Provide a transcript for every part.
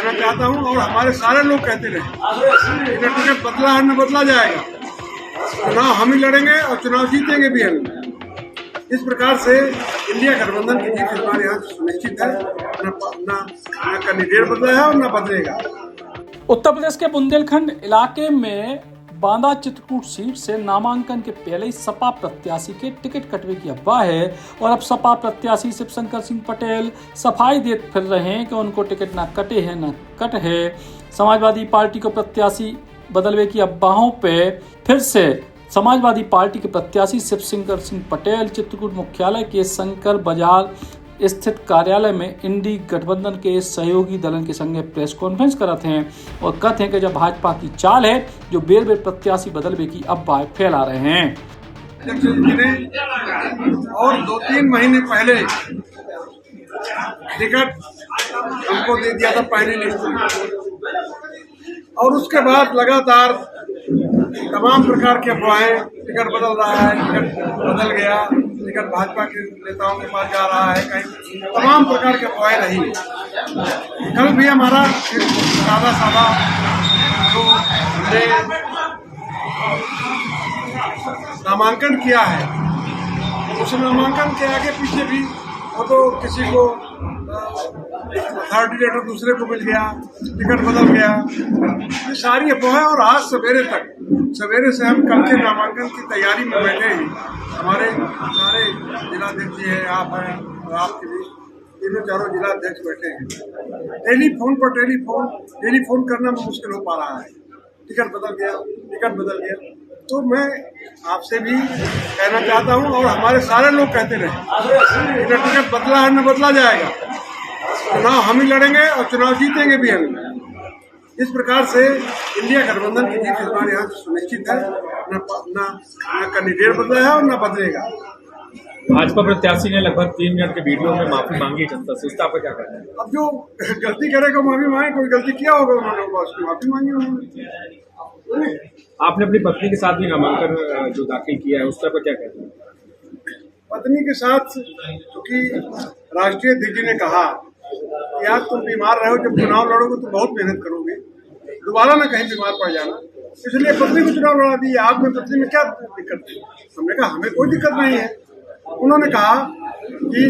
कहना चाहता हूँ और हमारे सारे लोग कहते रहे टिकट बदला है न बदला जाएगा, चुनाव हम ही लड़ेंगे और चुनाव जीतेंगे भी हम। इस प्रकार से इंडिया गठबंधन की जीत हमारे यहाँ सुनिश्चित है। न कैंडिडेट बदला है और न बदलेगा। उत्तर प्रदेश के बुंदेलखंड इलाके में बांदा चित्रकूट सीट से नामांकन के पहले ही सपा प्रत्याशी के टिकट कटवे की अफवाह है और अब सपा प्रत्याशी शिवशंकर सिंह पटेल सफाई देते फिर रहे हैं कि उनको टिकट ना कटे हैं ना कट है। समाजवादी पार्टी को प्रत्याशी बदलवे की अफवाहों पे फिर से समाजवादी पार्टी के प्रत्याशी शिवशंकर सिंह पटेल चित्रकूट मुख्यालय के शंकर बाजार स्थित कार्यालय में इंडी गठबंधन के सहयोगी दलन के संगे प्रेस कॉन्फ्रेंस करते हैं और कहते हैं कि जब भाजपा की चाल है जो बेर बेर प्रत्याशी बदलवे की अफवाह फैला रहे हैं। और 2-3 महीने पहले टिकट हमको दे दिया था पहली लिस्ट में, और उसके बाद लगातार तमाम प्रकार की अफवाहें, टिकट बदल रहा है, टिकट बदल गया, टिकट भाजपा के नेताओं के पास जा रहा है, कहीं तमाम प्रकार की अफवाहें रही। कल भी हमारा सादा सादा जो हमने नामांकन किया है, उस नामांकन के आगे पीछे भी वो तो किसी को अथॉरिटी लेटर दूसरे को मिल गया, टिकट बदल गया, ये सारी अफवाह। और आज सवेरे से हम कल के नामांकन की तैयारी में बैठे हैं। हमारे सारे जिलाध्यक्ष जी हैं, आप हैं और आपके भी तीनों चारों जिलाध्यक्ष बैठे हैं। टेलीफोन करना मुश्किल हो पा रहा है। टिकट बदल गया। तो मैं आपसे भी कहना चाहता हूं और हमारे सारे लोग कहते रहे टिकट बदला है न बदला जाएगा, चुनाव हम ही लड़ेंगे और चुनाव जीतेंगे भी हम। इस प्रकार से इंडिया गठबंधन की जीत हमारे यहाँ सुनिश्चित है। न कैंडिडेट बदला है और न बदलेगा। भाजपा प्रत्याशी ने लगभग 3 मिनट के वीडियो में माफी मांगी जनता से, इस पर क्या कहना है? अब जो गलती करेगा माफी मांगे, कोई गलती किया होगा उन्होंने, उसकी माफी मांगी उन्होंने। आपने अपनी पत्नी के साथ भी नामांकन जो दाखिल किया है, उस पर क्या कहते हैं? पत्नी के साथ क्योंकि राष्ट्रीय अध्यक्ष ने कहा कि आज तुम बीमार रहे हो, जब चुनाव लड़ोगे तो बहुत मेहनत करोगे, दोबारा ना कहीं बीमार पड़ जाना, इसलिए पत्नी को चुनाव लड़ा दी। आप में पत्नी में क्या दिक्कत है? हमने कहा हमें कोई दिक्कत नहीं है। उन्होंने कहा कि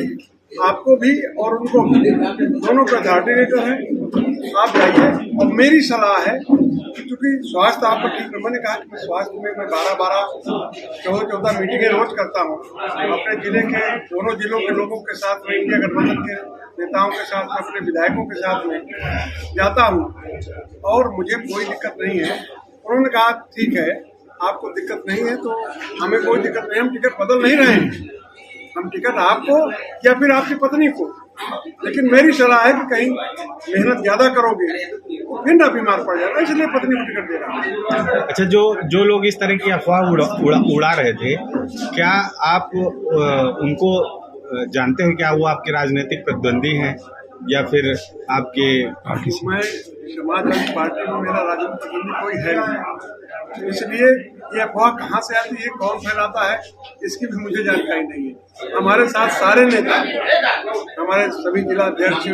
आपको भी और उनको भी, दोनों का अथॉरिटी लेटर है, आप जाइए। और मेरी सलाह है क्योंकि स्वास्थ्य आपका ठीक है, मैंने कहा कि मैं स्वास्थ्य में मैं 14 मीटिंगें रोज करता हूँ अपने जिले के, दोनों जिलों के लोगों के साथ में, इंडिया गठबंधन के नेताओं के साथ में, अपने विधायकों के साथ में जाता हूँ और मुझे कोई दिक्कत नहीं है। उन्होंने कहा ठीक है, आपको दिक्कत नहीं है तो हमें कोई दिक्कत नहीं, हम टिकट बदल नहीं रहे हैं, हम टिकट आपको या फिर आपकी पत्नी को, लेकिन मेरी सलाह है कि कहीं मेहनत ज्यादा करोगे तो फिर ना बीमार पड़ जाना, इसलिए पत्नी को टिकट दे रहा है। अच्छा, जो लोग इस तरह की अफवाह उड़ा रहे थे, क्या आप उनको जानते हैं? क्या वो आपके राजनीतिक प्रतिद्वंदी हैं या फिर आपके पार्टी से? मैं समाजवादी पार्टी में, मेरा राजनीतिक प्रतिद्वंदी कोई है नहीं, इसलिए ये अफवाह कहाँ से आती है, कौन फैलाता है, इसकी भी मुझे जानकारी नहीं है। हमारे साथ सारे नेता, हमारे सभी जिलाध्यक्ष,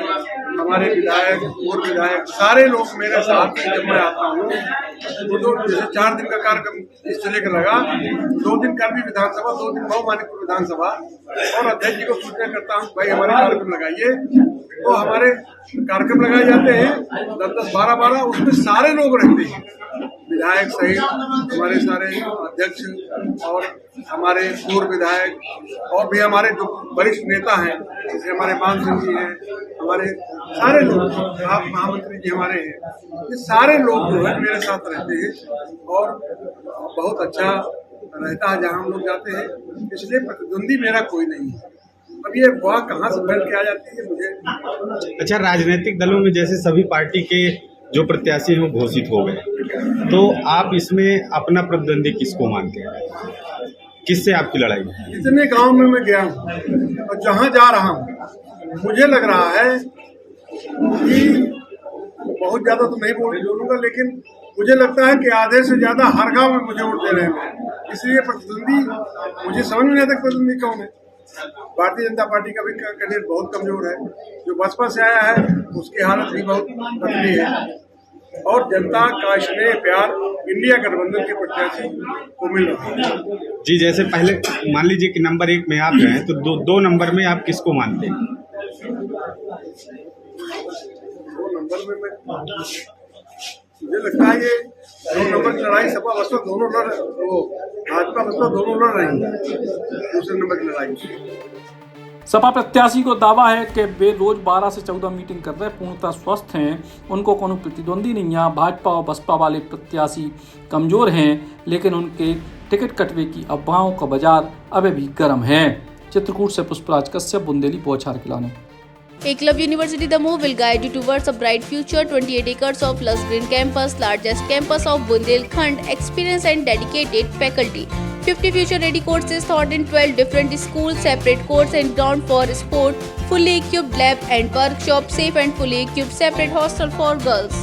हमारे विधायक, पूर्व विधायक, सारे लोग मेरे साथ हैं। जब मैं आता हूँ तो जैसे 4 दिन का कार्यक्रम इस तरह का लगा, 2 दिन कल भी विधानसभा, 2 दिन बहुमानिकपुर विधानसभा, और अध्यक्ष जी को सूचना करता हूँ भाई हमारे कार्यक्रम लगाइए, तो हमारे कार्यक्रम लगाए जाते हैं 10-10, 12-12, उसमें सारे लोग रहते हैं, विधायक सहित हमारे सारे अध्यक्ष और हमारे पूर्व विधायक और भी हमारे जो वरिष्ठ नेता हैं, जैसे हमारे मान सिंह जी हैं, हमारे सारे लोग, आप महामंत्री जी हमारे हैं, ये सारे लोग जो है मेरे साथ रहते हैं और बहुत अच्छा रहता है जहाँ हम लोग जाते हैं, इसलिए प्रतिद्वंदी मेरा कोई नहीं है। अब ये अफवाह कहाँ से फैल के आ जाती है मुझे। अच्छा, राजनीतिक दलों में जैसे सभी पार्टी के जो प्रत्याशी हैं घोषित हो गए, तो आप इसमें अपना प्रतिद्वंदी किसको मानते हैं? किससे आपकी लड़ाई? जितने गांव में मैं गया हूँ और जहाँ जा रहा हूँ, मुझे लग रहा है कि बहुत ज्यादा तो नहीं बोलूंगा, लेकिन मुझे लगता है कि आधे से ज्यादा हर गांव में मुझे वोट दे रहे हैं, इसलिए प्रतिद्वंदी मुझे समझ में नहीं आता प्रतिद्वंदी कौन है। भारतीय जनता पार्टी का भी कैंडिडेट बहुत कमजोर है। जो बसपा से आया है उसकी हालत भी बहुत पतली है और जनता का स्नेह प्यार इंडिया गठबंधन के प्रत्याशी को मिल रहा है। जी, जैसे पहले मान लीजिए कि नंबर 1 में आप हैं तो दो नंबर में आप किसको मानते हैं? 2 नंबर में मुझे लगता है ये 2 नंबर की लड़ाई सपा बसपा दोनों भाजपा बसपा दोनों लड़ रही है। दूसरे नंबर की लड़ाई सपा प्रत्याशी को दावा है कि वे रोज 12 से 14 मीटिंग कर रहे, पूर्णतः स्वस्थ हैं, उनको कोनो प्रतिद्वंदी नहीं है। भाजपा और बसपा वाले प्रत्याशी कमजोर हैं, लेकिन उनके टिकट कटवे की अफवाहों का बाजार अभी भी गर्म है। चित्रकूट से पुष्पराज कश्यप, बुंदेली बौछार खिलाने। Eklavya University The Move will guide you towards a bright future. 28 acres of lush green campus, largest campus of Bundelkhand, experienced and dedicated faculty. 50 future-ready courses taught in 12 different schools, separate courts and ground for sport, fully equipped lab and workshop, safe and fully equipped separate hostel for girls.